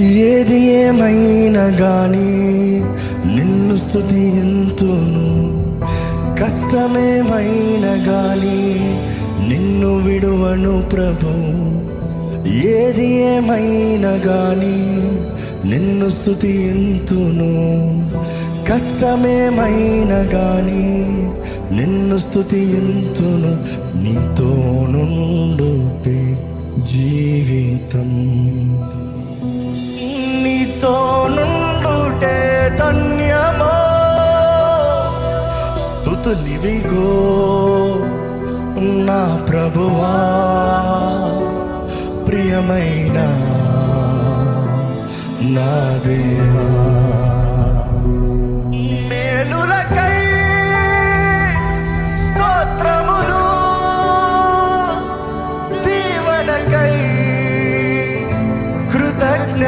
ఏది ఏమైనా గాని నిన్ను స్తుతింతును, కష్టమేమైనా గాని నిన్ను విడువను ప్రభు. ఏది ఏమైనా గాని నిన్ను స్తుతింతును, కష్టమేమైనా గాని నిన్ను స్తుతింతును. నీతో నుండుటే జీవితం, నీతో నుండుటే ధన్యమో. స్తుతులివిగో నా ప్రభువా, ప్రియమైన నా దేవా.